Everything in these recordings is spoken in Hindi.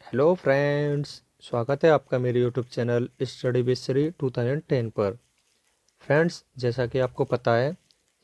हेलो फ्रेंड्स, स्वागत है आपका मेरे YouTube channel study with Shri 2010 पर। फ्रेंड्स, जैसा कि आपको पता है,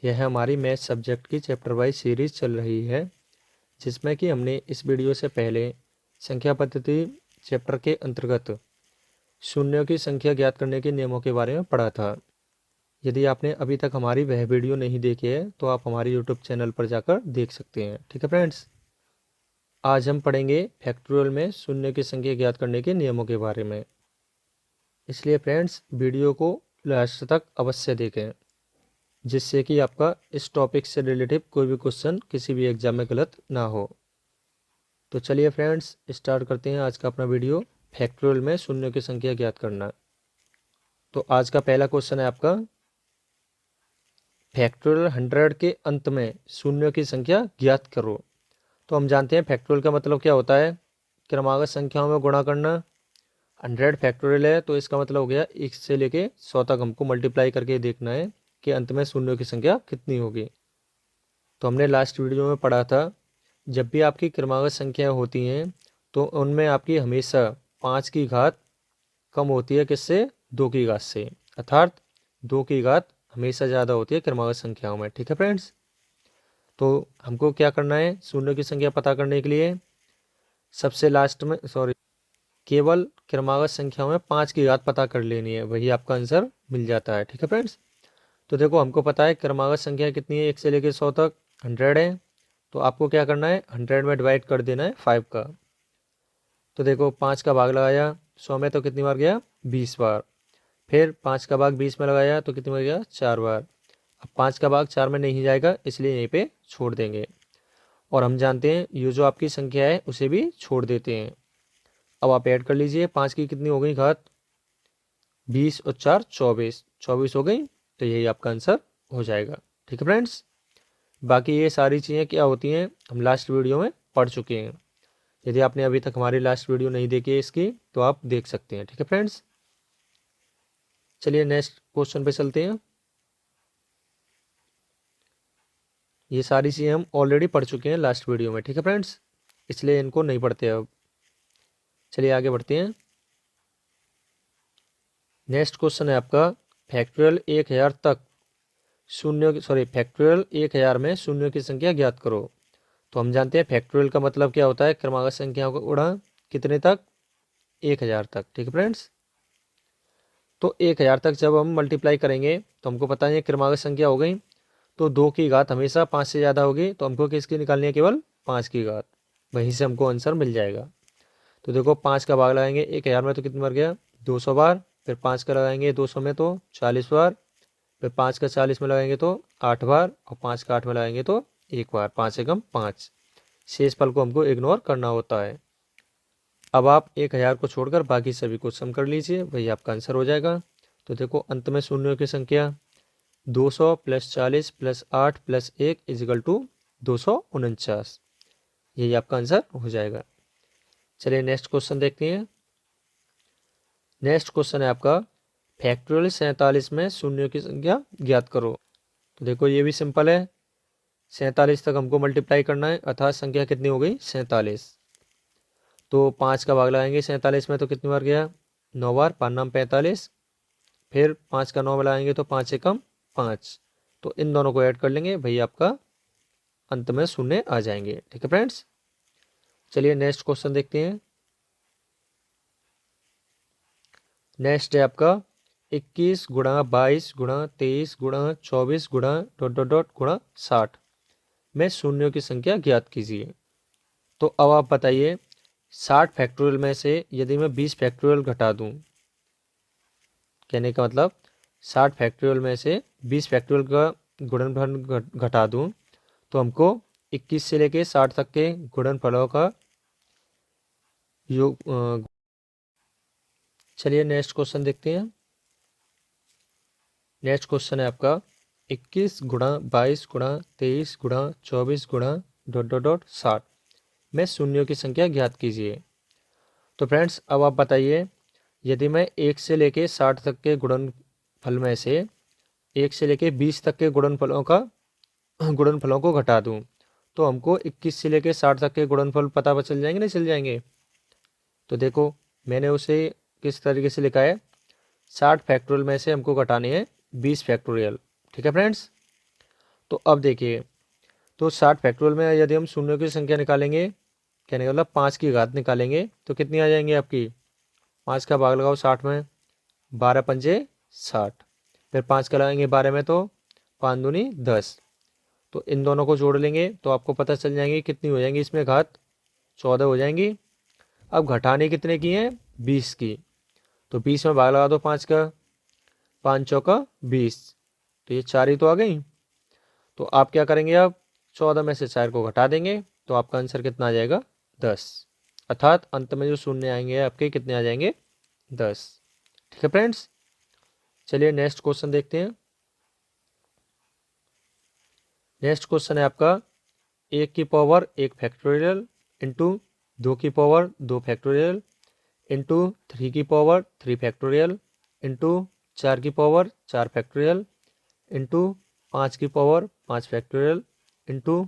यह हमारी मैथ सब्जेक्ट की चैप्टर वाइज सीरीज़ चल रही है, जिसमें कि हमने इस वीडियो से पहले संख्या पद्धति चैप्टर के अंतर्गत शून्यों की संख्या ज्ञात करने के नियमों के बारे में पढ़ा था। यदि आपने अभी तक हमारी वह वीडियो नहीं देखी है तो आप हमारे यूट्यूब चैनल पर जाकर देख सकते हैं। ठीक है फ्रेंड्स, आज हम पढ़ेंगे फैक्टोरियल में शून्य की संख्या ज्ञात करने के नियमों के बारे में। इसलिए फ्रेंड्स, वीडियो को लास्ट तक अवश्य देखें, जिससे कि आपका इस टॉपिक से रिलेटिव कोई भी क्वेश्चन किसी भी एग्जाम में गलत ना हो। तो चलिए फ्रेंड्स, स्टार्ट करते हैं आज का अपना वीडियो, फैक्टोरियल में शून्य की संख्या ज्ञात करना। तो आज का पहला क्वेश्चन है आपका, फैक्टोरियल 100 के अंत में शून्य की संख्या ज्ञात करो। तो हम जानते हैं फैक्टोरियल का मतलब क्या होता है, क्रमागत संख्याओं में गुणा करना। 100 फैक्टोरियल है तो इसका मतलब हो गया 1 से लेके 100 तक हमको मल्टीप्लाई करके देखना है कि अंत में शून्यों की संख्या कितनी होगी। तो हमने लास्ट वीडियो में पढ़ा था, जब भी आपकी क्रमागत संख्या होती हैं तो उनमें आपकी हमेशा 5 की घात कम होती है, किससे? 2 की घात से, अर्थात 2 की घात हमेशा ज़्यादा होती है क्रमागत संख्याओं में। ठीक है फ्रेंड्स, तो हमको क्या करना है शून्यों की संख्या पता करने के लिए, सबसे लास्ट में केवल क्रमागत संख्याओं में 5 की घात पता कर लेनी है, वही आपका आंसर मिल जाता है। ठीक है फ्रेंड्स, तो देखो हमको पता है क्रमागत संख्या कितनी है, 1 से लेकर 100 तक 100 है। तो आपको क्या करना है, 100 में डिवाइड कर देना है 5 का। तो देखो 5 का भाग लगाया 100 में तो कितनी बार गया, 20 बार। फिर 5 का भाग 20 में लगाया तो कितनी बार गया, 4 बार। अब 5 का भाग 4 में नहीं जाएगा, इसलिए यहीं पे छोड़ देंगे। और हम जानते हैं ये जो आपकी संख्या है उसे भी छोड़ देते हैं। अब आप ऐड कर लीजिए, 5 की कितनी हो गई घात, 20 और 4 24, 24 हो गई। तो यही आपका आंसर हो जाएगा। ठीक है फ्रेंड्स, बाकी ये सारी चीज़ें क्या होती हैं हम लास्ट वीडियो में पढ़ चुके हैं। यदि आपने अभी तक हमारी लास्ट वीडियो नहीं देखी है इसकी, तो आप देख सकते हैं। ठीक है फ्रेंड्स, चलिए नेक्स्ट क्वेश्चन पे चलते हैं। ये सारी चीज़ें हम ऑलरेडी पढ़ चुके हैं लास्ट वीडियो में। ठीक है फ्रेंड्स, इसलिए इनको नहीं पढ़ते अब। चलिए आगे बढ़ते हैं। नेक्स्ट क्वेश्चन है आपका, फैक्टोरियल 1000 तक फैक्टोरियल 1000 में शून्यों की संख्या ज्ञात करो। तो हम जानते हैं फैक्टोरियल का मतलब क्या होता है, क्रमागत संख्याओं का गुणा कितने तक, 1000 तक। ठीक है फ्रेंड्स, तो 1000 तक जब हम मल्टीप्लाई करेंगे तो हमको पता है क्रमागत संख्या हो गई, तो 2 की घात हमेशा 5 से ज़्यादा होगी, तो हमको किसकी निकालनी है, केवल 5 की घात। वहीं से हमको आंसर मिल जाएगा। तो देखो 5 का भाग लगाएंगे 1000 में तो कितनी बार गया, 200 बार। फिर 5 का लगाएंगे 200 में तो 40 बार। फिर 5 का 40 में लगाएंगे तो 8 बार। और 5 का 8 में लगाएंगे तो 1 बार। 5 एकम 5, शेष फल को हमको इग्नोर करना होता है। अब आप 1000 को छोड़कर बाकी सभी को सम कर लीजिए, वही आपका आंसर हो जाएगा। तो देखो अंत में शून्यों की संख्या 200 plus 40 plus 8 plus 1 equal to 249, यही आपका आंसर हो जाएगा। चलिए नेक्स्ट क्वेश्चन देखते हैं। नेक्स्ट क्वेश्चन है आपका, फैक्टोरियल 47 में शून्यों की संख्या ज्ञात करो। तो देखो ये भी सिंपल है, 47 तक हमको मल्टीप्लाई करना है, अर्थात संख्या कितनी हो गई, 47। तो 5 का भाग लगाएंगे 47 में तो कितनी बार गया, 9 बार। 5 नाम 45। फिर 5 का 9 में लगाएंगे तो 5 एकम 5। तो इन दोनों को ऐड कर लेंगे, भाई आपका अंत में शून्य आ जाएंगे। ठीक है फ्रेंड्स, चलिए नेक्स्ट क्वेश्चन देखते हैं। नेक्स्ट है आपका 21 गुणा 22 गुणा 23 गुणा 24 गुणा डॉट डॉट डॉट गुणा 60 में शून्यों की संख्या ज्ञात कीजिए। तो अब आप बताइए 60 फैक्टोरियल में से यदि मैं 20 फैक्टोरियल घटा दूं, कहने का मतलब 60 फैक्टोरियल में से 20 फैक्टोरियल का गुणनफल घटा दूं, तो हमको 21 से लेके 60 तक के गुणनफलों का योग। चलिए नेक्स्ट क्वेश्चन देखते हैं। नेक्स्ट क्वेश्चन है आपका 21 गुणा 22 गुणा 23 गुणा 24 गुणा डॉट डॉट डॉट 60 में शून्यों की संख्या ज्ञात कीजिए। तो फ्रेंड्स अब आप बताइए, यदि मैं 1 से लेके 60 तक के गुणनफल में से 1 से लेके 20 तक के गुणनफलों को घटा दूं, तो हमको 21 से लेके 60 तक के गुणनफल पता चल जाएंगे, नहीं चल जाएंगे। तो देखो मैंने उसे किस तरीके से लिखा है, 60 फैक्टोरियल में से हमको घटाने हैं 20 फैक्टोरियल। ठीक है फ्रेंड्स। तो अब देखिए, तो 60 फैक्टोरियल में यदि हम शून्यों की संख्या निकालेंगे, कहने का मतलब 5 की घात निकालेंगे, तो कितनी आ जाएंगी आपकी, 5 का भाग लगाओ 60 में, 12 पंजे 60, फिर 5 का लगाएंगे 12 में तो 5 दूनी 10। तो इन दोनों को जोड़ लेंगे तो आपको पता चल जाएंगी कितनी हो जाएंगी, इसमें घात 14 हो जाएंगी। अब घटाने कितने की हैं, 20 की। तो 20 में भाग लगा दो 5 का, 5 चौका 20, तो ये 4 ही तो आ गई। तो आप क्या करेंगे, अब 14 में से 4 को घटा देंगे तो आपका आंसर कितना आ जाएगा, 10। अर्थात अंत में जो शून्य आएंगे आपके कितने आ जाएंगे, 10। ठीक है फ्रेंड्स। चलिए नेक्स्ट क्वेश्चन देखते हैं। नेक्स्ट क्वेश्चन है आपका 1 की पावर 1 फैक्टोरियल इंटू 2 की पावर 2 फैक्टोरियल इंटू 3 की पावर 3 फैक्टोरियल इंटू 4 की पावर 4 फैक्टोरियल इंटू 5 की power 5 factorial into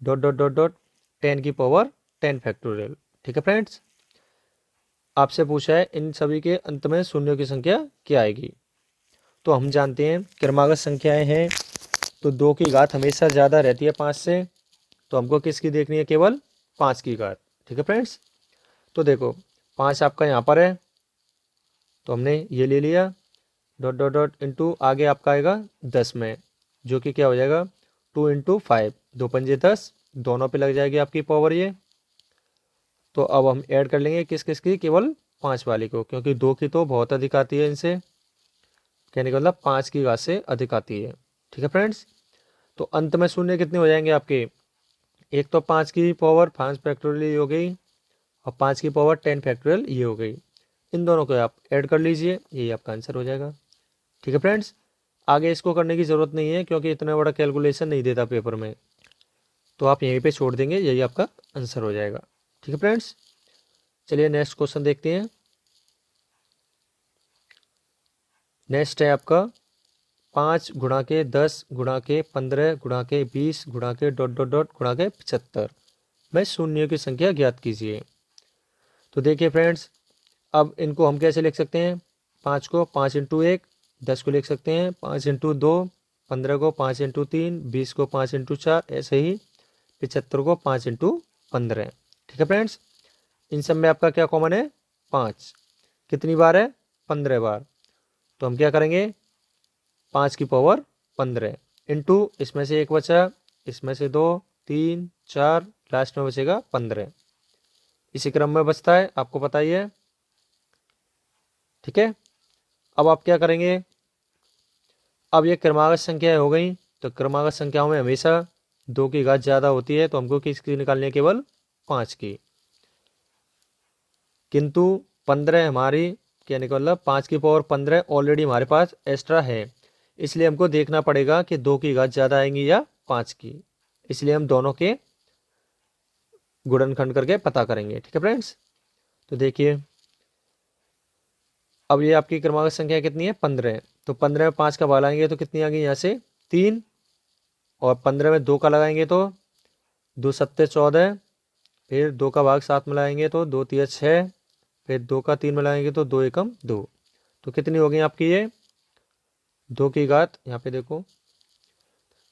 dot dot dot dot 10 की पावर 10 फैक्टोरियल। ठीक है फ्रेंड्स। आपसे पूछा है इन सभी के अंत में शून्यों की संख्या क्या आएगी। तो हम जानते हैं क्रमागत संख्याएं हैं तो 2 की घात हमेशा ज़्यादा रहती है 5 से, तो हमको किसकी देखनी है, केवल 5 की घात। ठीक है फ्रेंड्स। तो देखो 5 आपका यहाँ पर है तो हमने ये ले लिया, डॉट डॉट डॉट इंटू आगे आपका आएगा 10 में, जो कि क्या हो जाएगा 2 इंटू 5, 2 पंजे 10, दोनों पे लग जाएगी आपकी पावर ये। तो अब हम ऐड कर लेंगे किस किस की, केवल 5 वाली को, क्योंकि 2 की तो बहुत अधिक आती है इनसे, कहने का मतलब 5 की घात से अधिक आती है। ठीक है फ्रेंड्स। तो अंत में शून्य कितने हो जाएंगे आपके, एक तो 5 की पावर 5 फैक्टोरियल ये हो गई और 5 की पावर 10 फैक्टोरियल ये हो गई। इन दोनों को आप ऐड कर लीजिए, यही आपका आंसर हो जाएगा। ठीक है फ्रेंड्स। आगे इसको करने की ज़रूरत नहीं है क्योंकि इतना बड़ा कैलकुलेशन नहीं देता पेपर में, तो आप यहीं पे छोड़ देंगे, यही आपका आंसर हो जाएगा। ठीक है फ्रेंड्स। चलिए नेक्स्ट क्वेश्चन देखते हैं। नेक्स्ट है आपका 5 गुणा के 10 गुणा के 15 गुणा के 20 गुणा के डॉट डॉट डॉट गुणा के 75 में शून्यों की संख्या ज्ञात कीजिए। तो देखिए फ्रेंड्स, अब इनको हम कैसे लिख सकते हैं, 5 को 5 इंटू 1, 10 को लिख सकते हैं 5 इंटू 2, 15 को 5 इंटू 3, 20 को 5 इंटू 4, ऐसे ही 75 को 5 इंटू 15। ठीक है फ्रेंड्स। इन सब में आपका क्या कॉमन है, 5। कितनी बार है, 15 बार। तो हम क्या करेंगे, 5 की पावर 15 इंटू इसमें से 1 बचा, इसमें से 2, 3, 4, लास्ट में बचेगा 15। इसी क्रम में बचता है, आपको पता ही है। ठीक है। अब आप क्या करेंगे, अब ये क्रमागत संख्या हो गई, तो क्रमागत संख्याओं में हमेशा 2 की घात ज़्यादा होती है, तो हमको किसकी निकालनी है, केवल 5 की। किंतु 15 हमारी, कहने का मतलब 5 की पावर 15 ऑलरेडी हमारे पास एक्स्ट्रा है, इसलिए हमको देखना पड़ेगा कि 2 की घात ज़्यादा आएंगी या 5 की, इसलिए हम दोनों के गुणनखंड करके पता करेंगे। ठीक है फ्रेंड्स। तो देखिए अब ये आपकी क्रमागत संख्या कितनी है, 15। तो 15 में 5 का भाग लगाएंगे तो कितनी आ गई, यहाँ से 3, और 15 में 2 का लगाएंगे तो 2 सत्ते 14, फिर 2 का भाग 7 में लगाएंगे तो 2 तिया 6, फिर 2 का 3 में लगाएंगे तो 2 एकम 2। तो कितनी हो गई आपकी ये, 2 की घात, यहाँ पे देखो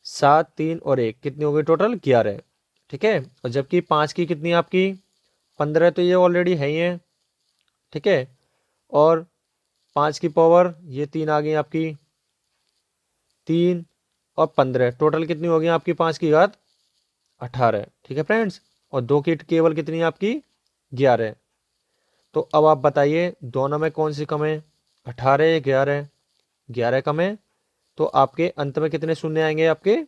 7, 3 और 1, कितनी हो गई टोटल 11। ठीक है। और जबकि 5 की कितनी आपकी, 15 तो ये ऑलरेडी है ही है। ठीक है। और 5 की पावर ये 3 आ गई आपकी, 3 और 15, टोटल कितनी हो गई आपकी 5 की घात 18। ठीक है फ्रेंड्स। और 2 की केवल कितनी है आपकी, 11। तो अब आप बताइए दोनों में कौन सी कम है, 18 या 11, 11 कम है, तो आपके अंत में कितने शून्य आएंगे आपके,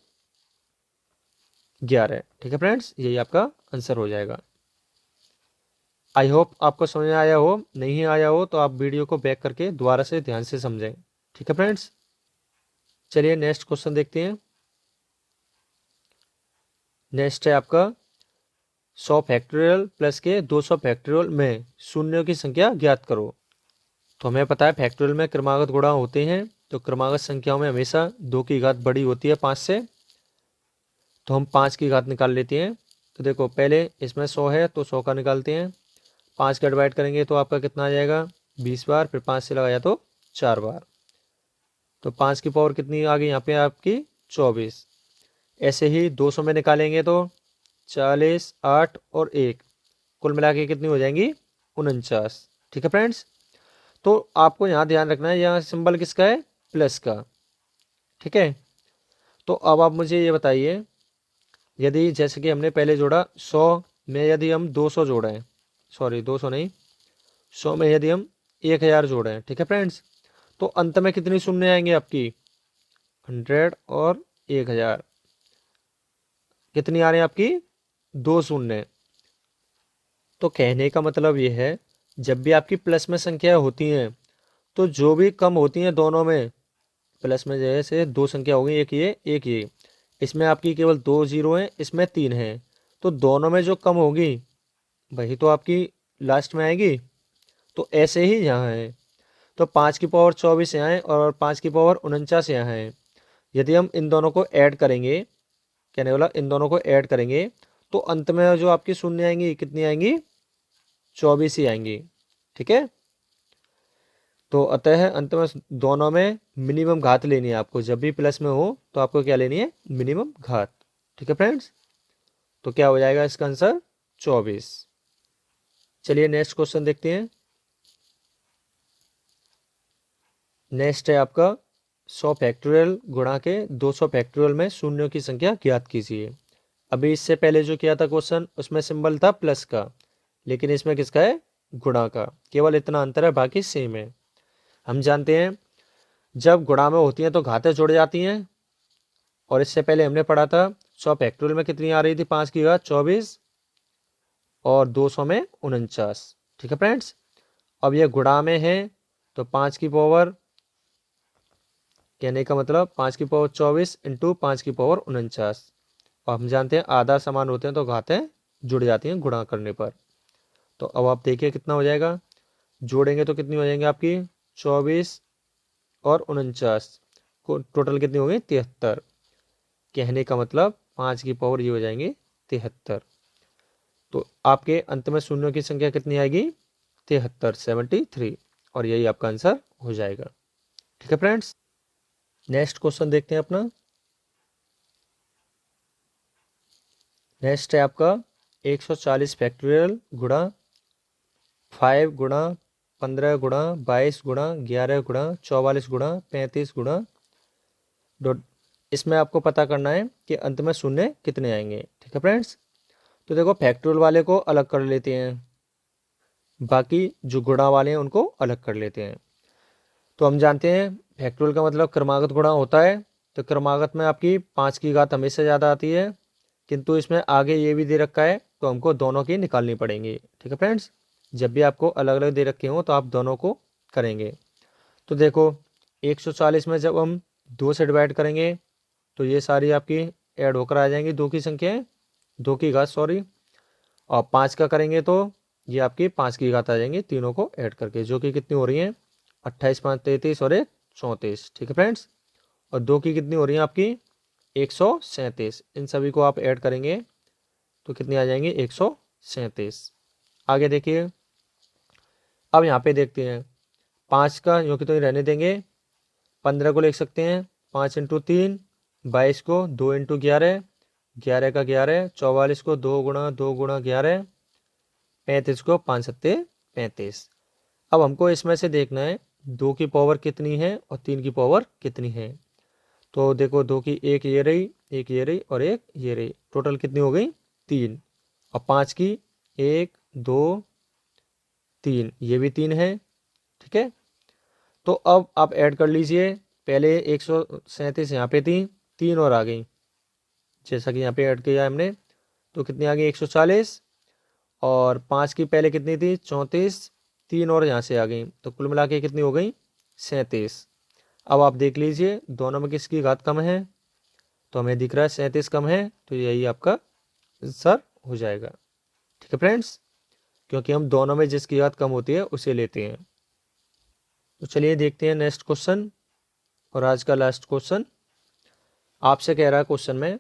11। ठीक है फ्रेंड्स, यही आपका आंसर हो जाएगा। आई होप आपको समझ में आया हो, नहीं आया हो तो आप वीडियो को बैक करके दोबारा से ध्यान से समझें। ठीक है फ्रेंड्स। चलिए नेक्स्ट क्वेश्चन देखते हैं। नेक्स्ट है आपका 100 फैक्टोरियल प्लस के 200 फैक्टोरियल में शून्यों की संख्या ज्ञात करो। तो हमें पता है फैक्टोरियल में क्रमागत गुणा होते हैं, तो क्रमागत संख्याओं में हमेशा 2 की घात बड़ी होती है 5 से, तो हम 5 की घात निकाल लेते हैं। तो देखो पहले इसमें 100 है तो 100 का निकालते हैं, 5 का डिवाइड करेंगे तो आपका कितना आ जाएगा 20 बार, फिर 5 से लगाया तो 4 बार, तो 5 की पावर कितनी आ गई यहाँ पे आपकी 24। ऐसे ही 200 में निकालेंगे तो 40, 8 और 1 कुल मिला के कितनी हो जाएंगी 49। ठीक है फ्रेंड्स, तो आपको यहाँ ध्यान रखना है यहाँ सिंबल किसका है प्लस का। ठीक है, तो अब आप मुझे ये बताइए, यदि जैसे कि हमने पहले जोड़ा 100 में यदि हम 200 जोड़ें, सॉरी 200 नहीं, 100 में यदि हम 1000 जोड़ें, ठीक है फ्रेंड्स, तो अंत में कितनी शून्य आएंगे आपकी 100 और 1000, कितनी आ रही है आपकी 2 शून्य। तो कहने का मतलब ये है जब भी आपकी प्लस में संख्या होती हैं तो जो भी कम होती हैं दोनों में, प्लस में जैसे 2 संख्या होगी, एक ये एक ये, इसमें आपकी केवल 2 जीरो हैं, इसमें 3 हैं, तो दोनों में जो कम होगी वही तो आपकी लास्ट में आएगी। तो ऐसे ही यहाँ है, तो 5 की पावर 24 यहाँ है और 5 की पावर 49 यहाँ है। यदि हम इन दोनों को ऐड करेंगे, कहने वाला इन दोनों को ऐड करेंगे तो अंत में जो आपकी शून्य आएंगी कितनी आएंगी 24 ही आएंगी। ठीक है, तो अतः अंत में दोनों में मिनिमम घात लेनी है आपको, जब भी प्लस में हो तो आपको क्या लेनी है मिनिमम घात। ठीक है फ्रेंड्स, तो क्या हो जाएगा इसका आंसर 24। चलिए नेक्स्ट क्वेश्चन देखते हैं। नेक्स्ट है आपका 100 फैक्टोरियल गुणा के 200 फैक्टोरियल में शून्यों की संख्या ज्ञात कीजिए। अभी इससे पहले जो किया था क्वेश्चन उसमें सिंबल था प्लस का, लेकिन इसमें किसका है गुणा का, केवल इतना अंतर है, बाकी सेम है। हम जानते हैं जब गुणा में होती हैं तो घातें जुड़ जाती हैं, और इससे पहले हमने पढ़ा था 100 फैक्टोरियल में कितनी आ रही थी 5 की घात 24 और 200 में 49। ठीक है फ्रेंड्स, अब ये गुणा में है तो 5 की पावर, कहने का मतलब 5 की पावर 24 इंटू 5 की पावर 49, और हम जानते हैं आधा समान होते हैं तो घातें जुड़ जाती हैं गुणा करने पर। तो अब आप देखिए कितना हो जाएगा, जोड़ेंगे तो कितनी हो जाएंगे आपकी 24 और 49 को टोटल कितनी हो गई 73। कहने का मतलब 5 की पावर ये हो जाएंगे 73। तो आपके अंत में शून्यों की संख्या कितनी आएगी 73, 73, और यही आपका आंसर हो जाएगा। ठीक है फ्रेंड्स, नेक्स्ट क्वेश्चन देखते हैं अपना। नेक्स्ट है आपका 140 फैक्टोरियल गुणा 5 गुणा 15 गुणा 22 गुणा 11 गुणा 44 गुणा 35 गुणा डॉट, इसमें आपको पता करना है कि अंत में शून्य कितने आएंगे। ठीक है फ्रेंड्स, तो देखो फैक्टोरियल वाले को अलग कर लेते हैं, बाकी जो गुणा वाले हैं उनको अलग कर लेते हैं। तो हम जानते हैं फैक्टोरियल का मतलब क्रमागत गुणा होता है, तो क्रमागत में आपकी 5 की घात हमेशा ज़्यादा आती है, किंतु इसमें आगे ये भी दे रखा है तो हमको दोनों की निकालनी पड़ेंगी। ठीक है फ्रेंड्स, जब भी आपको अलग अलग दे रखे हो तो आप दोनों को करेंगे। तो देखो 140 में जब हम 2 से डिवाइड करेंगे तो ये सारी आपकी ऐड होकर आ जाएंगी, 2 की संख्या 2 की घात सॉरी, और 5 का करेंगे तो ये आपकी 5 की घात आ जाएंगी तीनों को ऐड करके, जो कि कितनी हो रही हैं 28, 5, 33 और 1 34। ठीक है फ्रेंड्स, और 2 की कितनी हो रही है आपकी 137। इन सभी को आप ऐड करेंगे तो कितनी आ जाएंगी 137। आगे देखिए, अब यहाँ पे देखते हैं 5 का यूँ कि तो रहने देंगे, 15 को लिख सकते हैं 5 इंटू 3, 22 को 2 इंटू 11, 11 का 11, 44 को 2 गुणा 2 गुणा 11, 35 को 5 सत्ते 35। अब हमको इसमें से देखना है 2 की पावर कितनी है और 3 की पावर कितनी है। तो देखो 2 की एक ये रही, एक ये रही और एक ये रही, टोटल कितनी हो गई 3, और 5 की 1 2 3, ये भी 3 है। ठीक है, तो अब आप ऐड कर लीजिए, पहले 137 यहाँ पे थी, 3 और आ गई, जैसा कि यहाँ पे ऐड किया हमने, तो कितनी आ गई 140, और 5 की पहले कितनी थी 34, 3 और यहाँ से आ गई, तो कुल मिला के कितनी हो गई 37। अब आप देख लीजिए दोनों में किसकी घात कम है, तो हमें दिख रहा है 37 कम है, तो यही आपका आंसर हो जाएगा। ठीक है फ्रेंड्स, क्योंकि हम दोनों में जिसकी घात कम होती है उसे लेते हैं। तो चलिए देखते हैं नेक्स्ट क्वेश्चन, और आज का लास्ट क्वेश्चन आपसे कह रहा है क्वेश्चन में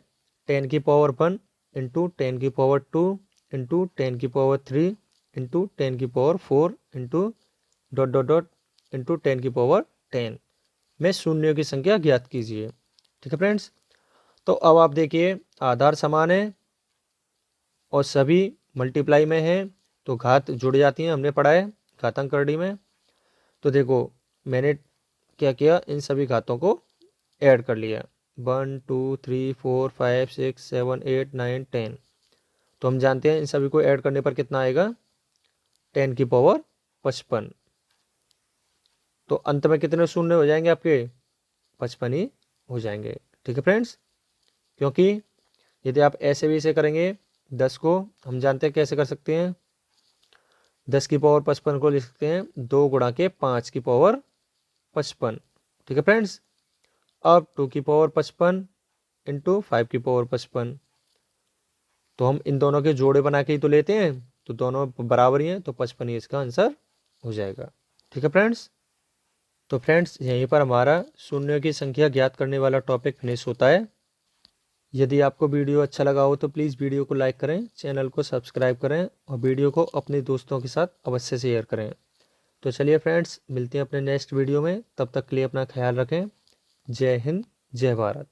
10 की पावर 1 इंटू 10 की पावर 2 इंटू 10 की पावर 3 इंटू 10 की power 4 into dot dot dot into 10 की पावर 10 में शून्यों की संख्या ज्ञात कीजिए। ठीक है फ्रेंड्स, तो अब आप देखिए आधार समान है और सभी मल्टीप्लाई में है तो घात जुड़ जाती हैं, हमने पढ़ा है घातांक करड़ी में। तो देखो मैंने क्या किया, इन सभी घातों को ऐड कर लिया 1 2 3 4 5 6 7 8 9 10। तो हम जानते हैं इन सभी को ऐड करने पर कितना आएगा 10 की पावर 55। तो अंत में कितने शून्य हो जाएंगे आपके 55 ही हो जाएंगे। ठीक है फ्रेंड्स, क्योंकि यदि आप ऐसे भी इसे करेंगे 10 को हम जानते हैं कैसे कर सकते हैं, 10 की पावर 55 को लिख सकते हैं 2 गुणा के 5 की पावर 55। ठीक है फ्रेंड्स, अब 2 की पावर 55 इंटू 5 की पावर 55, तो हम इन दोनों के जोड़े बना के ही तो लेते हैं, तो दोनों बराबर ही हैं तो 55 ही इसका आंसर हो जाएगा। ठीक है फ्रेंड्स, तो फ्रेंड्स यहीं पर हमारा शून्यों की संख्या ज्ञात करने वाला टॉपिक फिनिश होता है। यदि आपको वीडियो अच्छा लगा हो तो प्लीज़ वीडियो को लाइक करें, चैनल को सब्सक्राइब करें और वीडियो को अपने दोस्तों के साथ अवश्य शेयर करें। तो चलिए फ्रेंड्स, मिलते हैं अपने नेक्स्ट वीडियो में, तब तक के लिए अपना ख्याल रखें। जय हिंद, जय भारत।